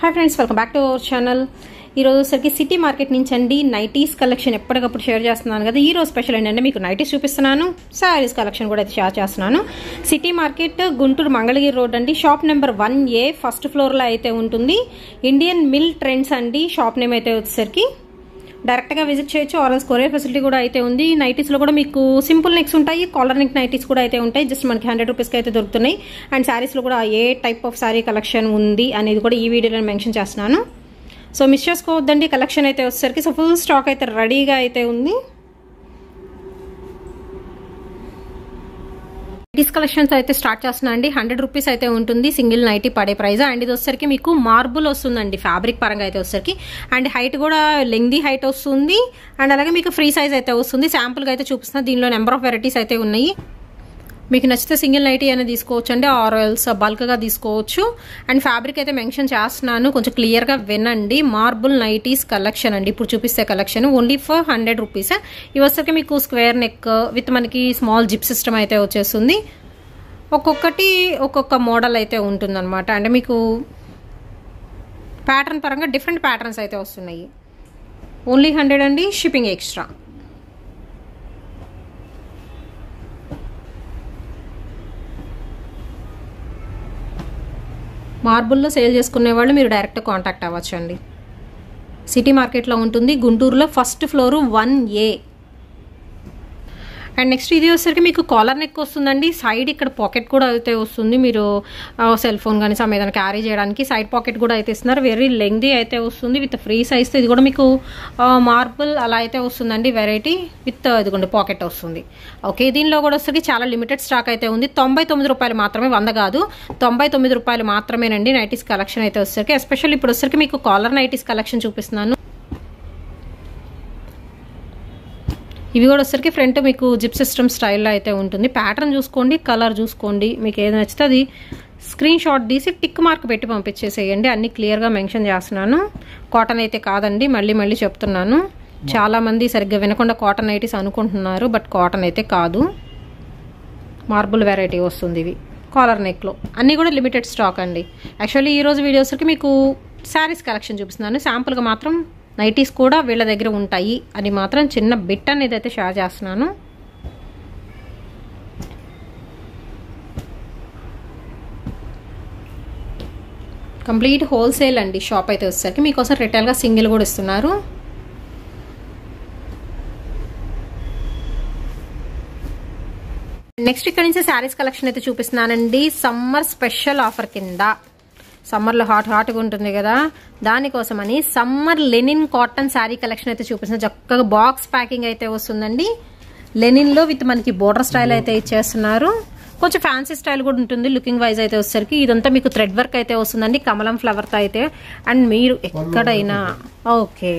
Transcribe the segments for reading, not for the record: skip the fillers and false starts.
Hi friends, welcome back to our channel. ఈరోజు సరికి city market నుంచి అండి నైటీస్ కలెక్షన్ ఎప్పటికప్పుడు షేర్ చేస్తున్నాను కదా. ఈ రోజు స్పెషల్ ఏంటంటే మీకు నైటీస్ చూపిస్తున్నాను, శారీస్ కలెక్షన్ కూడా అయితే షేర్ చేస్తున్నాను. City market Guntur Mangalagiri road అండి. షాప్ నెంబర్ 1A ఫస్ట్ ఫ్లోర్లో అయితే ఉంటుంది. ఇండియన్ మిల్ ట్రెండ్స్ అండి షాప్ నేమ్ అయితే వచ్చేసరికి. డైరెక్ట్గా విజిట్ చేయొచ్చు, ఆర్ఎల్స్ కొరియర్ ఫెసిలిటీ కూడా అయితే ఉంది. నైటీస్లో కూడా మీకు సింపుల్ నెక్స్ ఉంటాయి, కాలర్ నెక్ నైటీస్ కూడా అయితే ఉంటాయి. జస్ట్ మనకి 100 రూపీస్కి అయితే దొరుకుతున్నాయి. అండ్ శారీస్లో కూడా ఏ టైప్ ఆఫ్ శారీ కలెక్షన్ ఉంది అనేది కూడా ఈ వీడియోలో మెన్షన్ చేస్తున్నాను. సో మిస్ చేసుకోవద్దండి. కలెక్షన్ అయితే వచ్చేసరికి సో ఫుల్ స్టాక్ అయితే రెడీగా అయితే ఉంది. నైటీస్ కలెక్షన్స్ అయితే స్టార్ట్ చేస్తున్నా అండి. 100 రూపీస్ అయితే ఉంటుంది సింగిల్ నైటీ పడే ప్రైస్. అండ్ ఇది వచ్చేసరికి మీకు మార్బుల్ వస్తుందండి, ఫ్యాబ్రిక్ పరంగా అయితే వచ్చేసరికి. అండ్ హైట్ కూడా లెంగ్దీ హైట్ వస్తుంది. అండ్ అలాగే మీకు ఫ్రీ సైజ్ అయితే వస్తుంది. శాంపుల్గా అయితే చూపిస్తున్నా. దీనిలో నెంబర్ ఆఫ్ వెరైటీస్ అయితే ఉన్నాయి. మీకు నచ్చితే సింగిల్ నైటీ అనేది తీసుకోవచ్చు అండి, ఆర్ఎల్స్ బల్క్గా తీసుకోవచ్చు. అండ్ ఫ్యాబ్రిక్ అయితే మెన్షన్ చేస్తున్నాను, కొంచెం క్లియర్గా వినండి. మార్బుల్ నైటీస్ కలెక్షన్ అండి ఇప్పుడు చూపిస్తే కలెక్షన్ ఓన్లీ ఫర్ 100 రూపీస్. ఇవి వచ్చరికి మీకు స్క్వేర్ నెక్ విత్ మనకి స్మాల్ జిప్ సిస్టమ్ అయితే వచ్చేస్తుంది. ఒక్కొక్కటి ఒక్కొక్క మోడల్ అయితే ఉంటుందన్నమాట. అంటే మీకు ప్యాటర్న్ పరంగా డిఫరెంట్ ప్యాటర్న్స్ అయితే వస్తున్నాయి. ఓన్లీ 100 అండి, షిప్పింగ్ ఎక్స్ట్రా. మార్బుల్లో సేల్ చేసుకునే వాళ్ళు మీరు డైరెక్ట్ కాంటాక్ట్ అవ్వచ్చు అండి. సిటీ మార్కెట్లో ఉంటుంది, గుంటూరులో first floor 1A. And next ఇది వచ్చేసరికి మీకు కాలర్ నెక్ వస్తుందండి. సైడ్ ఇక్కడ పాకెట్ కూడా అయితే వస్తుంది. మీరు సెల్ ఫోన్ కానీ సమ్ ఏదైనా క్యారీ చేయడానికి సైడ్ పాకెట్ కూడా అయితే ఇస్తున్నారు. వెరీ లెంగ్దీ అయితే వస్తుంది విత్ ఫ్రీ సైజ్తో. ఇది కూడా మీకు మార్బుల్ అలా అయితే వస్తుందండి వెరైటీ విత్ ఇదిగోండి పాకెట్ వస్తుంది. ఓకే, దీనిలో కూడా వచ్చేసరికి చాలా లిమిటెడ్ స్టాక్ అయితే ఉంది. 99 రూపాయలు మాత్రమే, 100 కాదు, 99 రూపాయలు మాత్రమేనండి నైటీస్ కలెక్షన్ అయితే వచ్చేసరికి. ఎస్పెషల్లీ ఇప్పుడు వచ్చేసరికి మీకు కాలర్ నైటీస్ కలెక్షన్ చూపిస్తున్నాను. ఇవి కూడా వచ్చేసరికి ఫ్రంట్ మీకు జిప్ సిస్టమ్ స్టైల్లో అయితే ఉంటుంది. ప్యాటర్న్ చూసుకోండి, కలర్ చూసుకోండి, మీకు ఏది నచ్చితే అది స్క్రీన్ షాట్ తీసి టిక్ మార్క్ పెట్టి పంపించేసేయండి. అన్ని క్లియర్గా మెన్షన్ చేస్తున్నాను. కాటన్ అయితే కాదండి, మళ్ళీ చెప్తున్నాను. చాలామంది సరిగ్గా వినకుండా కాటన్ నైటీస్ అనుకుంటున్నారు, బట్ కాటన్ అయితే కాదు. మార్బుల్ వెరైటీ వస్తుంది. ఇవి కాలర్ నెక్లో అన్నీ కూడా లిమిటెడ్ స్టాక్ అండి. యాక్చువల్లీ ఈరోజు వీడియోస్కి మీకు శారీస్ కలెక్షన్ చూపిస్తున్నాను. శాంపుల్గా మాత్రం నైటీస్ కూడా వీళ్ళ దగ్గర ఉంటాయి అని మాత్రం చిన్న బిట్ అనేది అయితే షేర్ చేస్తున్నాను. కంప్లీట్ హోల్సేల్ అండి షాప్ అయితే వచ్చేసరికి. మీకోసం రిటైల్గా సింగిల్ కూడా ఇస్తున్నారు. నెక్స్ట్ ఇక్కడ నుంచి శారీస్ కలెక్షన్ అయితే చూపిస్తున్నానండి. సమ్మర్ స్పెషల్ ఆఫర్ కింద, సమ్మర్లో హాట్గా ఉంటుంది కదా, దానికోసమని summer linen cotton sari collection అయితే చూపిస్తున్నా. చక్కగా బాక్స్ ప్యాకింగ్ అయితే వస్తుందండి. లెనిన్లో విత్ మనకి బోర్డర్ స్టైల్ అయితే ఇచ్చేస్తున్నారు. కొంచెం ఫ్యాన్సీ స్టైల్ కూడా ఉంటుంది లుకింగ్ వైజ్ అయితే వచ్చేసరికి. ఇదంతా మీకు థ్రెడ్ వర్క్ అయితే వస్తుందండి, కమలం ఫ్లవర్తో అయితే. అండ్ మీరు ఎక్కడైనా ఓకే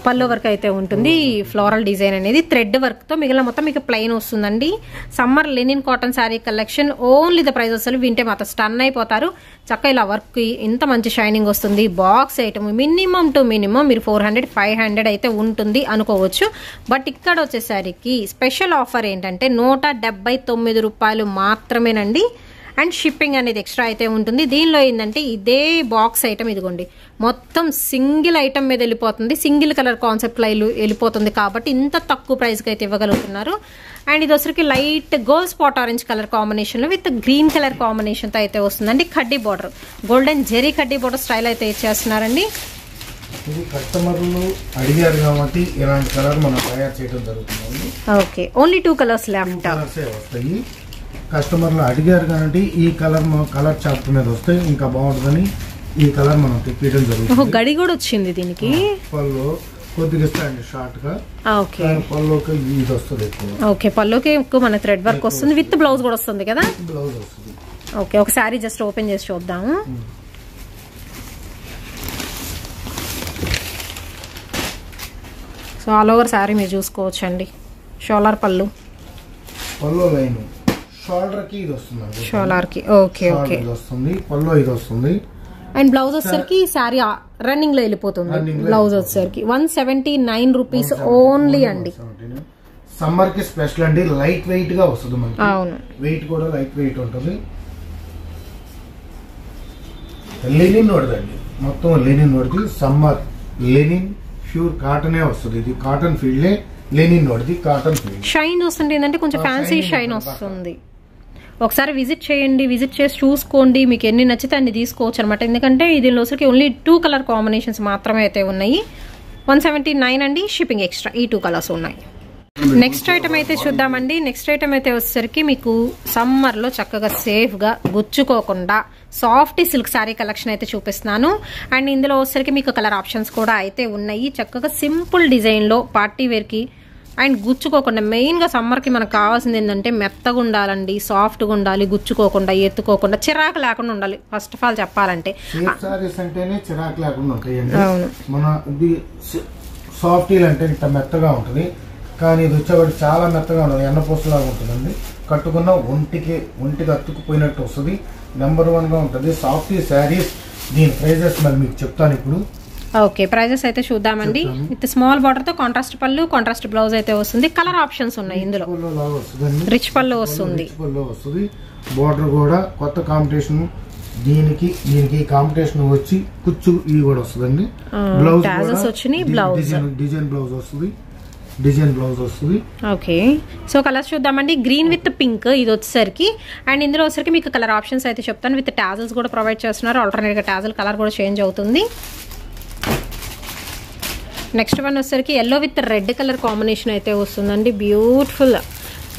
పల్లో వర్క్ అయితే ఉంటుంది. ఫ్లోరల్ డిజైన్ అనేది థ్రెడ్ వర్క్తో, మిగిలిన మొత్తం మీకు ప్లెయిన్ వస్తుందండి. Summer linen cotton sari collection only the price అసలు వింటే మాత్రం స్టన్ అయిపోతారు. చక్కగా ఇలా వర్క్ ఇంత మంచి షైనింగ్ వస్తుంది. Box item minimum to minimum మీరు 400-500 అయితే ఉంటుంది అనుకోవచ్చు. బట్ ఇక్కడ వచ్చేసరికి స్పెషల్ ఆఫర్ ఏంటంటే 179 రూపాయలు మాత్రమేనండి. అండ్ షిప్పింగ్ అనేది ఎక్స్ట్రా అయితే ఉంటుంది. దీనిలో ఏంటంటే ఇదే బాక్స్ ఐటమ్ ఇదిగోండి మొత్తం సింగిల్ ఐటమ్ మీద వెళ్ళిపోతుంది. సింగిల్ కలర్ కాన్సెప్ట్లో వెళ్ళిపోతుంది కాబట్టి ఇంత తక్కువ ప్రైస్కి అయితే ఇవ్వగలుగుతున్నారు. అండ్ ఇది వచ్చరికి light gold spot orange colour కాంబినేషన్లో విత్ గ్రీన్ కలర్ కాంబినేషన్తో అయితే వస్తుందండి. కడ్డీ బార్డర్, గోల్డెన్ జెరీ కడ్డీ బార్డర్ స్టైల్ అయితే ఇచ్చేస్తున్నారండి. ఇది కస్టమర్లు అడిగారు కాబట్టి ఇలాంటి కలర్ మనం తయారు చేయడం జరుగుతుంది. ఓకే, ఓన్లీ 2 కలర్స్ లెఫ్ట్ వస్తాయి. కస్టమర్లు అడిగారు కాబట్టి ఈ కలర్ కలర్ చార్ట్ మీద వస్తే ఇంకా బాగుంటుందని ఈ కలర్ మనం తెప్పించడం జరుగుతుంది. గడి కూడా వచ్చింది దీనికి. పళ్ళు కొద్దిగా ఇస్తాయండి షార్ట్ గా. ఓకే, పళ్ళుకి ఇది వస్తుంది ఎక్కువ. ఓకే, పళ్ళుకి ఎక్కువ మన థ్రెడ్ వర్క్ వస్తుంది విత్ బ్లౌజ్ కూడా వస్తుంది కదా. బ్లౌజ్ వస్తుంది. ఓకే, ఒక శారీ జస్ట్ ఓపెన్ చేసి చూద్దాము. సో ఆల్ ఓవర్ శారీ మీరు చూసుకోవచ్చు అండి. షోలార్ పళ్ళు లైన్ షోల్డర్ కి ఇది వస్తుంది. షోలార్ కి ఓకే ఓకే వస్తుంది. పళ్ళు ఇది వస్తుంది. అండ్ బ్లౌజ్ వచ్చేసరికి శారీ రన్నింగ్ లో వెళ్ళిపోతుంది. బ్లౌజ్ వచ్చేసరికి 179 రూపీస్ ఓన్లీ అండి. సమ్మర్ కి స్పెషల్ అండి. లైట్ వెయిట్ గా వస్తుంది మనకి. అవును, వెయిట్ కూడా లైట్ వెయిట్ ఉంటుంది. లెనిన్ ನೋಡಿದಂడి మొత్తం లెనిన్ వాడిది సమ్మర్ లెనిన్ ప్యూర్ కాటనే వస్తుంది. ఇది కాటన్ ఫీల్డే, లెనిన్ వాడిది కాటన్ ఫీల్డ్. షైన్ వస్తుంది ఏంటంటే కొంచెం ఫ్యాన్సీ షైన్ వస్తుంది. ఒకసారి విజిట్ చేయండి, విజిట్ చేసి చూసుకోండి, మీకు ఎన్ని నచ్చితే అన్ని తీసుకోవచ్చు అనమాట. ఎందుకంటే దీనిలో వచ్చరికి ఓన్లీ 2 కలర్ కాంబినేషన్స్ మాత్రమే అయితే ఉన్నాయి. 179 అండి, షిప్పింగ్ ఎక్స్ట్రా. ఈ 2 కలర్స్ ఉన్నాయి. నెక్స్ట్ ఐటమ్ అయితే చూద్దామండి. నెక్స్ట్ ఐటమ్ అయితే వచ్చేసరికి మీకు సమ్మర్లో చక్కగా సేఫ్గా గుచ్చుకోకుండా సాఫ్ట్ సిల్క్ శారీ కలెక్షన్ అయితే చూపిస్తున్నాను. అండ్ ఇందులో వచ్చేసరికి మీకు కలర్ ఆప్షన్స్ కూడా అయితే ఉన్నాయి. చక్కగా సింపుల్ డిజైన్లో పార్టీ వేర్కి అండ్ గుచ్చుకోకుండా, మెయిన్గా సమ్మర్కి మనకు కావాల్సింది ఏంటంటే మెత్తగా ఉండాలండి, సాఫ్ట్గా ఉండాలి, గుచ్చుకోకుండా, ఎత్తుకోకుండా, చిరాకు లేకుండా ఉండాలి. ఫస్ట్ ఆఫ్ ఆల్ చెప్పాలంటే చిరాకు లేకుండా ఉంటాయి. మన సాఫ్టీలు అంటే ఇంత మెత్తగా ఉంటుంది, కానీ ఇది వచ్చేవాడు చాలా మెత్తగా ఉంటుంది, ఎన్నపూసలాగా ఉంటుందండి. కట్టుకున్న ఒంటికి అతుక్కుపోయినట్టు వస్తుంది. నెంబర్ 1గా ఉంటుంది సాఫ్టీ శారీస్. దీని ప్రైజెస్ మరి మీకు చెప్తాను ఇప్పుడు. ఓకే, ప్రైజెస్ అయితే చూద్దామండి. విత్ స్మాల్ బార్డర్ తో కాంట్రాస్ట్ పళ్ళు, కాంట్రాస్ట్ బ్లౌజ్ అయితే వస్తుంది. కలర్ ఆప్షన్స్ ఉన్నాయి ఇందులో. రిచ్ పళ్ళు వస్తుంది. బార్డర్ కూడా కొత్త కాంపిటీషన్, దీనికి కాంపిటీషన్ వచ్చి కుచ్చు ఇవి కూడా వస్తుందండి. బ్లౌజ్ డిజైన్ బ్లౌజ్ వస్తుంది. ఓకే, సో కలర్స్ చూద్దామండి. గ్రీన్ విత్ పింక్ ఇది వచ్చేసరికి, అండ్ ఇందులో వచ్చేసరికి మీకు కలర్ ఆప్షన్స్ అయితే చెప్తాను. విత్ టాజల్స్ కూడా ప్రొవైడ్ చేస్తున్నారు. ఆల్టర్నేట్ గా టాజల్ కలర్ కూడా చేంజ్ అవుతుంది. నెక్స్ట్ వన్ వచ్చేసరికి yellow with red colour combination అయితే వస్తుందండి. బ్యూటిఫుల్.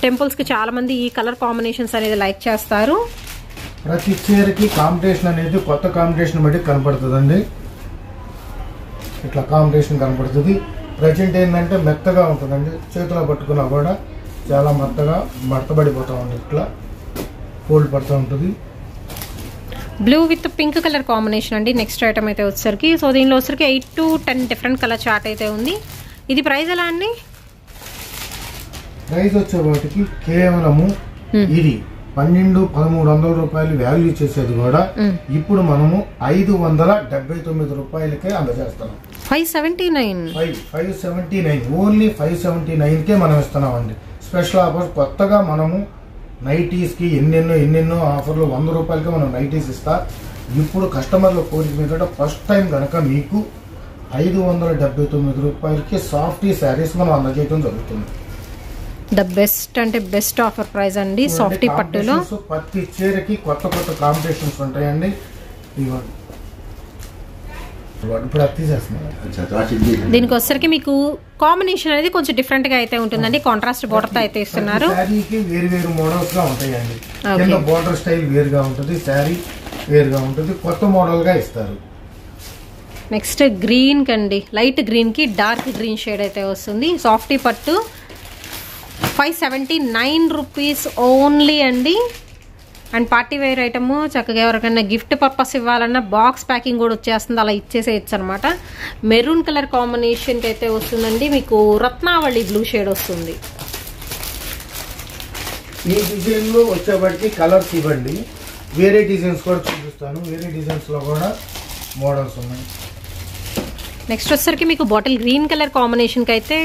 టెంపుల్స్ కి చాలా మంది ఈ కలర్ కాంబినేషన్స్ అనేది లైక్ చేస్తారు. ప్రతి చీరకి కాంపిటీషన్ అనేది కొత్త కాంపిటీషన్ బట్టి కనపడుతుందండి. ఇట్లా కాంపిటీషన్ కనపడుతుంది. ప్రజెంట్ ఏంటంటే మెత్తగా ఉంటుందండి, చేతిలో పట్టుకున్నా కూడా చాలా మెత్తగా మడతబడిపోతూ ఉంటుంది, ఇట్లా ఫోల్డ్ పడుతూ ఉంటుంది. Blue with pink colour combination అండి నెక్స్ట్ ఐటమ్ అయితే వచ్చేసరికి. సో దీనిలో వచ్చరికి 8 to 10 డిఫరెంట్ కలర్ చార్ట్ అయితే ఉంది. ఇది ప్రైస్ ఎలా అండి? ప్రైస్ వచ్చే వాటికి కేవలము ఇది 1200-1300 రూపాయలు వాల్యూ చేసేది కూడా ఇప్పుడు మనము 579 రూపాయలకే అందజేస్తున్నాం. 579 ఓన్లీ 579కే మనం ఇస్తున్నాం అండి. స్పెషల్ ఆఫర్ కొత్తగా మనము నైటీస్ కి ఎన్నెన్నో ఆఫర్లు 100 రూపాయలకి మనం నైటీస్ ఇస్తా. ఇప్పుడు కస్టమర్ల కోరిక మీద ఫస్ట్ టైం కనుక మీకు 579 రూపాయలకి సాఫ్టీ శారీస్ మనం అందజేయడం జరుగుతుంది. ద బెస్ట్ అంటే బెస్ట్ ఆఫర్ ప్రైస్ అండి సాఫ్టీ పట్టులో. ప్రతి చీరకి కొత్త కాంపిటీషన్స్ ఉంటాయండి. దీనికి వచ్చరికి మీకు కాంబినేషన్ అనేది కొంచెం డిఫరెంట్ గా అయితే ఉంటుందండి. కాంట్రాస్ట్ బోర్డర్ తో అయితే ఇస్తున్నారు. వేరు మోడల్స్ గా ఉంటాయండి. కింద బోర్డర్ స్టైల్ వేరుగా ఉంటుంది, శారీ వేరుగా ఉంటుంది, కొత్త మోడల్ గా ఇస్తారు. నెక్స్ట్ గ్రీన్ కండి, లైట్ గ్రీన్ కి డార్క్ గ్రీన్ షేడ్ అయితే వస్తుంది. సాఫ్టీ పట్టు 579 రూపీస్ ఓన్లీ అండి. అండ్ పార్టీ వేర్ ఐటమ్ చక్కగా ఎవరికైనా గిఫ్ట్ పర్పస్ ఇవ్వాలన్నా బాక్స్ ప్యాకింగ్ కూడా వచ్చేస్తుంది, అలా ఇచ్చేసేయచ్చు అనమాట. మెరూన్ కలర్ కాంబినేషన్కి అయితే వస్తుందండి. మీకు రత్నావళి బ్లూ షేడ్ వస్తుంది. ఈ డిజైన్ లో వచ్చేప్పటికి కలర్స్ ఇవ్వండి, వేరే డిజైన్స్ కూడా చూపిస్తాను. వేరే డిజైన్స్ లో కూడా మోడల్స్ ఉన్నాయి. నెక్స్ట్ వచ్చేసరికి మీకు బాటిల్ గ్రీన్ కలర్ కాంబినేషన్కి అయితే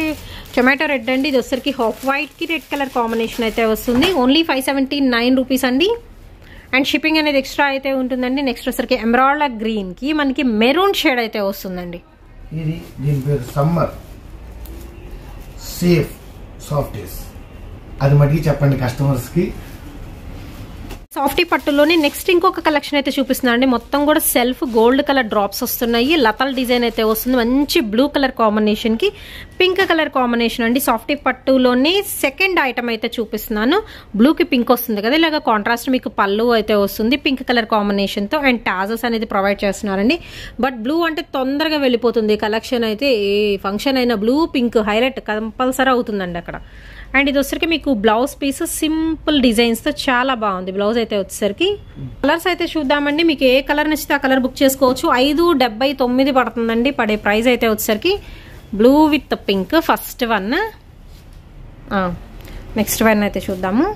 టొమాటో రెడ్ అండి. ఇది వచ్చేసరికి హాఫ్ వైట్ కి రెడ్ కలర్ కాంబినేషన్ అయితే వస్తుంది. ఓన్లీ 579 రూపీస్ అండి. అండ్ షిప్పింగ్ అనేది ఎక్స్ట్రా అయితే ఉంటుందండి. నెక్స్ట్ వచ్చరికి ఎమరాల్డ్ గ్రీన్ కి మనకి మెరూన్ షేడ్ అయితే వస్తుందండి. ఇది దీని పేరు సమ్మర్ సేఫ్ సాఫ్టీస్. అది మటుకి చెప్పండి కస్టమర్స్ కి. సాఫ్టీ పట్టులోనే నెక్స్ట్ ఇంకొక కలెక్షన్ అయితే చూపిస్తున్నాండి. మొత్తం కూడా సెల్ఫ్ గోల్డ్ కలర్ డ్రాప్స్ వస్తున్నాయి. లతల్ డిజైన్ అయితే వస్తుంది. మంచి బ్లూ కలర్ కాంబినేషన్ కి పింక్ కలర్ కాంబినేషన్ అండి. సాఫ్టీ పట్టులోనే సెకండ్ ఐటమ్ అయితే చూపిస్తున్నాను. బ్లూ కి పింక్ వస్తుంది కదా, ఇలాగ కాంట్రాస్ట్ మీకు పళ్ళు అయితే వస్తుంది పింక్ కలర్ కాంబినేషన్ తో. అండ్ టాజల్స్ అనేది ప్రొవైడ్ చేస్తున్నారండి. బట్ బ్లూ అంటే తొందరగా వెళ్ళిపోతుంది కలెక్షన్ అయితే. ఏ ఫంక్షన్ అయినా బ్లూ పింక్ హైలైట్ కంపల్సరీ అవుతుందండి అక్కడ. అండ్ ఇది వచ్చరికి మీకు బ్లౌజ్ పీస్ సింపుల్ డిజైన్స్ తో చాలా బాగుంది బ్లౌజ్ అయితే వచ్చేసరికి. కలర్స్ అయితే చూద్దామండి. మీకు ఏ కలర్ నచ్చితే ఆ కలర్ బుక్ చేసుకోవచ్చు. 579 పడుతుందండి పడే ప్రైస్ అయితే వచ్చేసరికి. Blue with pink first one. Next one అయితే చూద్దాము.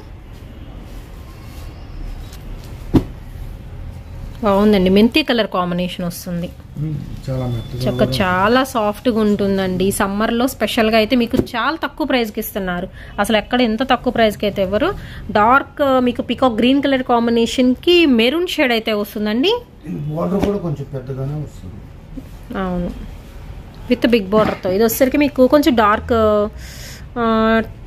బాగుందండి, మెంతి కలర్ కాంబినేషన్ వస్తుంది. చాలా సాఫ్ట్ గా ఉంటుందండి. సమ్మర్ లో స్పెషల్ గా అయితే మీకు చాలా తక్కువ ప్రైస్ కి ఇస్తున్నారు. అసలు ఎక్కడ ఎంత తక్కువ ప్రైస్ కి అయితే ఎవరు. డార్క్ మీకు పికాక్ గ్రీన్ కలర్ కాంబినేషన్ కి మెరూన్ షేడ్ అయితే వస్తుందండి. బోర్డర్ కూడా కొంచెం పెద్దగానే వస్తుంది. అవును, విత్ బిగ్ బార్డర్తో. ఇది వచ్చేసరికి మీకు కొంచెం డార్క్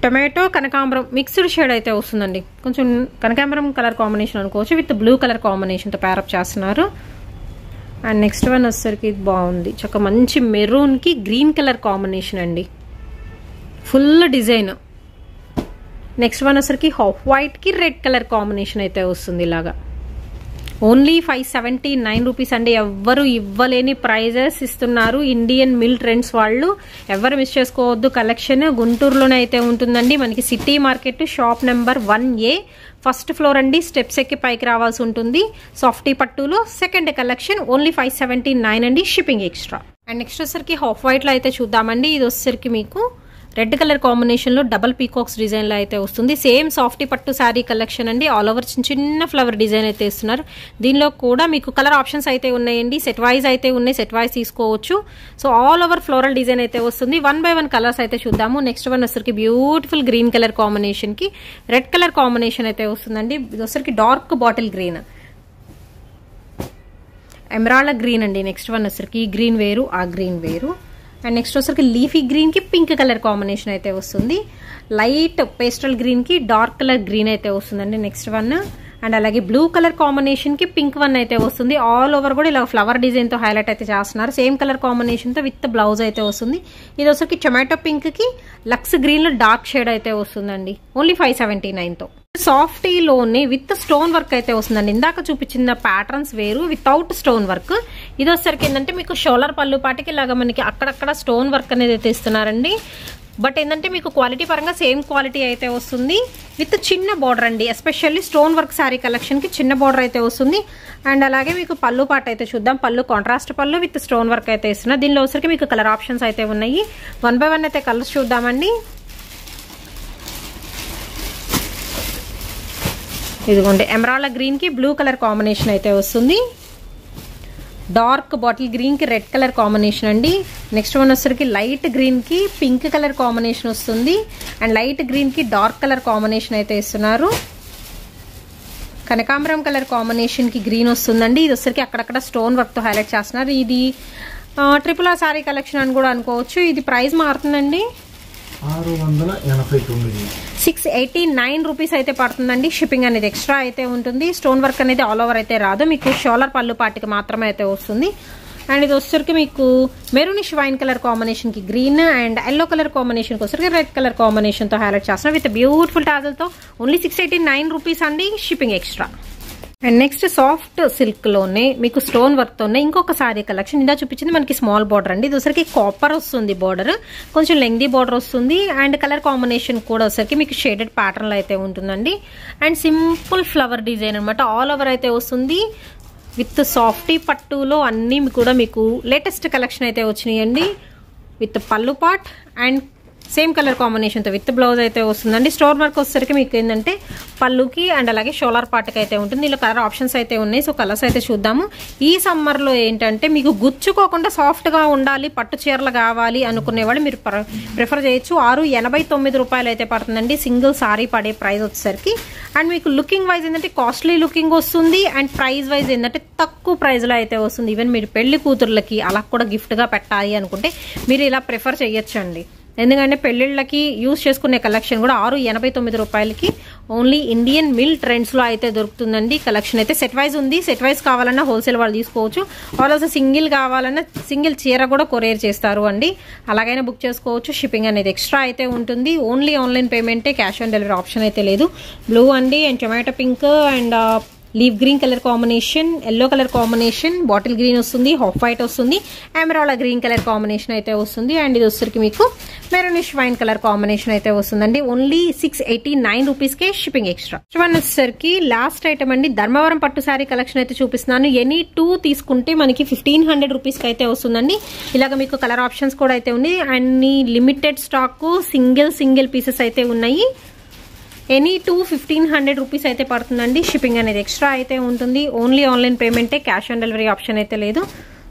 టొమాటో కనకాంబరం మిక్స్డ్ షేడ్ అయితే వస్తుందండి. కొంచెం కనకాంబరం కలర్ కాంబినేషన్ అనుకోవచ్చు, విత్ బ్లూ కలర్ కాంబినేషన్తో ప్యారప్ చేస్తున్నారు. అండ్ నెక్స్ట్ వన్ వచ్చేసరికి ఇది బాగుంది, చక్క మంచి మెరూన్కి గ్రీన్ కలర్ కాంబినేషన్ అండి, ఫుల్ డిజైన్. నెక్స్ట్ వన్ వచ్చేసరికి హాఫ్ వైట్కి రెడ్ కలర్ కాంబినేషన్ అయితే వస్తుంది. ఇలాగా ఓన్లీ 579 రూపీస్ అండి. ఎవ్వరు ఇవ్వలేని ప్రైజెస్ ఇస్తున్నారు ఇండియన్ మిల్ ట్రెండ్స్ వాళ్ళు. ఎవరు మిస్ చేసుకోవద్దు. కలెక్షన్ గుంటూరులోనే అయితే ఉంటుందండి. మనకి city market shop number 1A first floor అండి. స్టెప్స్ ఎక్కి పైకి రావాల్సి ఉంటుంది. సాఫ్టీ పట్టులో సెకండ్ కలెక్షన్ ఓన్లీ 579 అండి, షిప్పింగ్ ఎక్స్ట్రా. అండ్ నెక్స్ట్ వచ్చేసరికి హాఫ్ వైట్లో అయితే చూద్దామండి. ఇది వచ్చేసరికి మీకు రెడ్ కలర్ కాంబినేషన్లో డబల్ పీకాక్స్ డిజైన్లో అయితే వస్తుంది. సేమ్ సాఫ్టీ పట్టు శారీ కలెక్షన్ అండి. ఆల్ ఓవర్ చిన్న చిన్న ఫ్లవర్ డిజైన్ అయితే ఇస్తున్నారు. దీనిలో కూడా మీకు కలర్ ఆప్షన్స్ అయితే ఉన్నాయండి. సెట్ వైజ్ అయితే ఉన్నాయి, సెట్ వైజ్ తీసుకోవచ్చు. So all over floral design అయితే వస్తుంది. 1 by 1 కలర్స్ అయితే చూద్దాము. నెక్స్ట్ వన్ వచ్చరికి బ్యూటిఫుల్ గ్రీన్ కలర్ కాంబినేషన్కి రెడ్ కలర్ కాంబినేషన్ అయితే వస్తుందండి. ఇది వచ్చరికి dark bottle green, emerald green అండి. నెక్స్ట్ వన్ వచ్చరికి గ్రీన్ వేరు, ఆ గ్రీన్ వేరు. అండ్ నెక్స్ట్ వచ్చరికి లీఫీ గ్రీన్కి పింక్ కలర్ కాంబినేషన్ అయితే వస్తుంది. లైట్ పేస్టల్ గ్రీన్కి డార్క్ కలర్ గ్రీన్ అయితే వస్తుందండి నెక్స్ట్ వన్. అండ్ అలాగే బ్లూ కలర్ కాంబినేషన్కి పింక్ వన్ అయితే వస్తుంది. ఆల్ ఓవర్ కూడా ఇలా ఫ్లవర్ డిజైన్తో హైలైట్ అయితే చేస్తున్నారు. సేమ్ కలర్ కాంబినేషన్తో విత్ బ్లౌజ్ అయితే వస్తుంది. ఇది వచ్చరికి టొమాటో పింక్కి లక్స్ గ్రీన్లో డార్క్ షేడ్ అయితే వస్తుందండి, ఓన్లీ 579తో. సాఫ్టీలోనే విత్ స్టోన్ వర్క్ అయితే వస్తుందండి. ఇందాక చూపించిన ప్యాటర్న్స్ వేరు, వితౌట్ స్టోన్ వర్క్. ఇది వచ్చేసరికి ఏంటంటే మీకు షోలర్ పళ్ళు పాటికి ఇలాగా మనకి అక్కడక్కడ స్టోన్ వర్క్ అనేది అయితే ఇస్తున్నారండి. బట్ ఏంటంటే మీకు క్వాలిటీ పరంగా సేమ్ క్వాలిటీ అయితే వస్తుంది. విత్ చిన్న బార్డర్ అండి, ఎస్పెషల్లీ స్టోన్ వర్క్ శారీ కలెక్షన్కి చిన్న బార్డర్ అయితే వస్తుంది. అండ్ అలాగే మీకు పళ్ళు పాట అయితే చూద్దాం. పళ్ళు కాంట్రాస్ట్ పళ్ళు విత్ స్టోన్ వర్క్ అయితే ఇస్తున్నారు. దీనిలో వచ్చరికి మీకు కలర్ ఆప్షన్స్ అయితే ఉన్నాయి. 1 by 1 అయితే కలర్స్ చూద్దామండి. ఇదిగోండి, ఎమరాల్డ్ గ్రీన్కి బ్లూ కలర్ కాంబినేషన్ అయితే వస్తుంది. డార్క్ బాటిల్ గ్రీన్కి రెడ్ కలర్ కాంబినేషన్ అండి. నెక్స్ట్ వన్ వచ్చరికి లైట్ గ్రీన్కి పింక్ కలర్ కాంబినేషన్ వస్తుంది. అండ్ లైట్ గ్రీన్కి డార్క్ కలర్ కాంబినేషన్ అయితే ఇస్తున్నారు. కనకాంబరం కలర్ కాంబినేషన్కి గ్రీన్ వస్తుందండి. ఇది వచ్చరికి అక్కడక్కడ స్టోన్ వర్క్తో హైలైట్ చేస్తున్నారు. ఇది ట్రిపుల్ ఆ శారీ కలెక్షన్ అని కూడా అనుకోవచ్చు. ఇది ప్రైస్ మారుతుందండి, 689 రూపీస్ అయితే పడుతుందండి. షిప్పింగ్ అనేది ఎక్స్ట్రా అయితే ఉంటుంది. స్టోన్ వర్క్ అనేది ఆల్ ఓవర్ అయితే రాదు, మీకు షోలర్ పళ్ళు పాటికి మాత్రమే అయితే వస్తుంది. అండ్ ఇది వచ్చరికి మీకు మెరూనిష్ వైన్ కలర్ కాంబినేషన్కి గ్రీన్ అండ్ ఎల్లో కలర్ కాంబినేషన్కి వచ్చరికి రెడ్ కలర్ కాంబినేషన్తో హైలైట్ చేస్తున్నారు విత్ బ్యూటిఫుల్ టాజల్తో. ఓన్లీ 689 రూపీస్ అండి, shipping extra. And next soft సిల్క్లోనే మీకు స్టోన్ వర్క్తోనే ఇంకొక శారీ కలెక్షన్. ఇందా చూపించింది మనకి స్మాల్ బార్డర్ అండి. ఇది వచ్చరికి కాపర్ వస్తుంది బార్డర్, కొంచెం లెంగ్దీ బార్డర్ వస్తుంది. అండ్ కలర్ కాంబినేషన్ కూడా వచ్చరికి మీకు షేడెడ్ ప్యాటర్న్లో అయితే ఉంటుందండి. అండ్ సింపుల్ ఫ్లవర్ డిజైన్ అనమాట, ఆల్ ఓవర్ అయితే వస్తుంది. విత్ సాఫ్టీ పట్టులో అన్నీ కూడా మీకు లేటెస్ట్ కలెక్షన్ అయితే వచ్చినాయండి. విత్ పళ్ళు పాట్ అండ్ సేమ్ కలర్ కాంబినేషన్తో విత్ బ్లౌజ్ అయితే వస్తుందండి. స్టోన్ వర్క్ వచ్చేసరికి మీకు ఏంటంటే పళ్ళుకి అండ్ అలాగే షోలర్ పార్ట్కి అయితే ఉంటుంది. ఇలా కలర్ ఆప్షన్స్ అయితే ఉన్నాయి. సో కలర్స్ అయితే చూద్దాము. ఈ సమ్మర్లో ఏంటంటే మీకు గుచ్చుకోకుండా సాఫ్ట్గా ఉండాలి, పట్టు చీరలు కావాలి అనుకునేవాళ్ళు మీరు ప్రిఫర్ చేయొచ్చు. 689 రూపాయలు అయితే పడుతుందండి సింగిల్ సారీ పడే ప్రైస్ వచ్చేసరికి. అండ్ మీకు లుకింగ్ వైజ్ ఏంటంటే కాస్ట్లీ లుకింగ్ వస్తుంది. అండ్ ప్రైస్ వైజ్ ఏంటంటే తక్కువ ప్రైస్లో అయితే వస్తుంది. ఈవెన్ మీరు పెళ్లి కూతుర్లకి అలా కూడా గిఫ్ట్గా పెట్టాలి అనుకుంటే మీరు ఇలా ప్రిఫర్ చేయొచ్చు అండి. ఎందుకంటే పెళ్లిళ్ళకి యూజ్ చేసుకునే కలెక్షన్ కూడా 689 రూపాయలకి ఓన్లీ ఇండియన్ మిల్ ట్రెండ్స్లో అయితే దొరుకుతుందండి. కలెక్షన్ అయితే సెట్ వైజ్ ఉంది. సెట్ వైజ్ కావాలన్నా హోల్సేల్ వాళ్ళు తీసుకోవచ్చు. ఆల్సో సింగిల్ కావాలన్నా సింగిల్ చీర కూడా కొరియర్ చేస్తారు అండి, అలాగైనా బుక్ చేసుకోవచ్చు. షిప్పింగ్ అనేది ఎక్స్ట్రా అయితే ఉంటుంది. ఓన్లీ ఆన్లైన్ పేమెంటే, క్యాష్ ఆన్ డెలివరీ ఆప్షన్ అయితే లేదు. బ్లూ అండి and tomato pink and leaf green colour combination, yellow colour combination, bottle green వస్తుంది, హాఫ్ వైట్ వస్తుంది, ఎమరాల్డ్ గ్రీన్ కలర్ కాంబినేషన్ అయితే వస్తుంది. అండ్ ఇది వచ్చరికి మీకు మెరూనిష్ వైన్ కలర్ కాంబినేషన్ అయితే వస్తుందండి. ఓన్లీ 689 రూపీస్కే షిప్పింగ్ ఎక్స్ట్రా. వన్ వచ్చేసరికి లాస్ట్ ఐటమ్ అండి, ధర్మవరం పట్టు శారీ కలెక్షన్ అయితే చూపిస్తున్నాను. ఎనీ 2 తీసుకుంటే మనకి 1500 రూపీస్కి అయితే వస్తుందండి. ఇలాగ మీకు కలర్ ఆప్షన్స్ కూడా అయితే ఉన్నాయి. అన్ని లిమిటెడ్ స్టాక్ సింగిల్ పీసెస్ అయితే ఉన్నాయి. ఎనీ 2 1500 రూపీస్ అయితే పడుతుందండి. షిప్పింగ్ అనేది ఎక్స్ట్రా అయితే ఉంటుంది. ఓన్లీ ఆన్లైన్ పేమెంటే, క్యాష్ ఆన్ డెలివరీ ఆప్షన్ అయితే లేదు.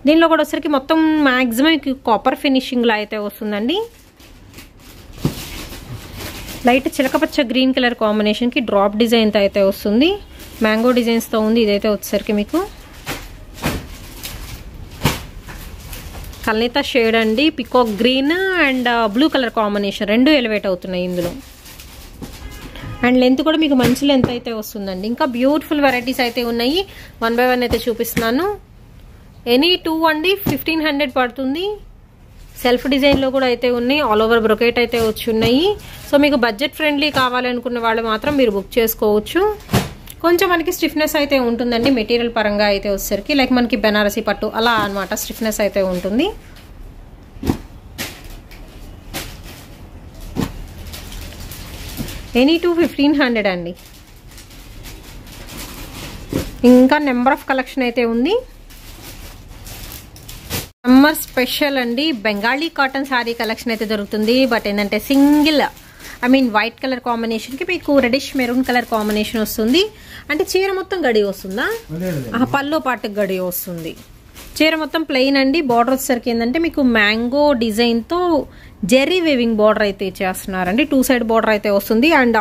దీనిలో కూడా వచ్చరికి మొత్తం మ్యాక్సిమం కాపర్ ఫినిషింగ్లో అయితే వస్తుందండి. లైట్ చిలకపచ్చ గ్రీన్ కలర్ కాంబినేషన్కి డ్రాప్ డిజైన్తో అయితే వస్తుంది. మ్యాంగో డిజైన్స్తో ఉంది. ఇదైతే వచ్చేసరికి మీకు కల్నేత షేడ్ అండి, peacock green and blue colour combination, రెండు ఎలివేట్ అవుతున్నాయి ఇందులో. అండ్ లెంత్ కూడా మీకు మంచి లెంత్ అయితే వస్తుందండి. ఇంకా బ్యూటిఫుల్ వెరైటీస్ అయితే ఉన్నాయి. 1 by 1 అయితే చూపిస్తున్నాను. ఎనీ 2 అండి 1500 పడుతుంది. సెల్ఫ్ డిజైన్లో కూడా అయితే ఉన్నాయి, ఆల్ ఓవర్ బ్రొకేట్ అయితే వచ్చి ఉన్నాయి. సో మీకు బడ్జెట్ ఫ్రెండ్లీ కావాలనుకున్న వాళ్ళు మాత్రం మీరు బుక్ చేసుకోవచ్చు. కొంచెం మనకి స్టిఫ్నెస్ అయితే ఉంటుందండి మెటీరియల్ పరంగా అయితే వచ్చేసరికి, లైక్ మనకి బెనారసీ పట్టు అలా అనమాట స్టిఫ్నెస్ అయితే ఉంటుంది. ఎనీ 2 1500 అండి. ఇంకా నెంబర్ ఆఫ్ కలెక్షన్ అయితే ఉంది. సమ్మర్ స్పెషల్ అండి, బెంగాలీ కాటన్ శారీ కలెక్షన్ అయితే దొరుకుతుంది. బట్ ఏంటంటే సింగిల్ వైట్ కలర్ కాంబినేషన్ కి మీకు రెడిష్ మెరూన్ కలర్ కాంబినేషన్ వస్తుంది. అంటే చీర మొత్తం గడి వస్తుందా? పల్లో పాటు గడి వస్తుంది. చీర మొత్తం ప్లెయిన్ అండి. బార్డర్ వచ్చేసరికి ఏంటంటే మీకు మ్యాంగో డిజైన్ తో జెర్రీ వేవింగ్ బార్డర్ అయితే ఇచ్చేస్తున్నారండి. 2 సైడ్ బార్డర్ అయితే వస్తుంది. అండ్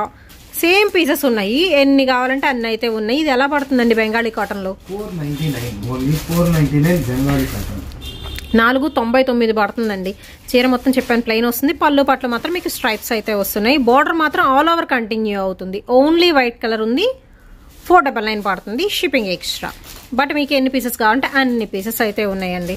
సేమ్ పీసెస్ ఉన్నాయి, ఎన్ని కావాలంటే అన్ని అయితే ఉన్నాయి. ఇది ఎలా పడుతుందండి బెంగాలీ కాటన్ లో? 499 పడుతుందండి. చీర మొత్తం చెప్పాను ప్లెయిన్ వస్తుంది. పళ్ళు పట్లు మాత్రం మీకు స్ట్రైప్స్ అయితే వస్తున్నాయి. బార్డర్ మాత్రం ఆల్ ఓవర్ కంటిన్యూ అవుతుంది. ఓన్లీ వైట్ కలర్ ఉంది. 499 పడుతుంది, షిప్పింగ్ ఎక్స్ట్రా. బట్ మీకు ఎన్ని పీసెస్ కావాలంటే అన్ని పీసెస్ అయితే ఉన్నాయండి.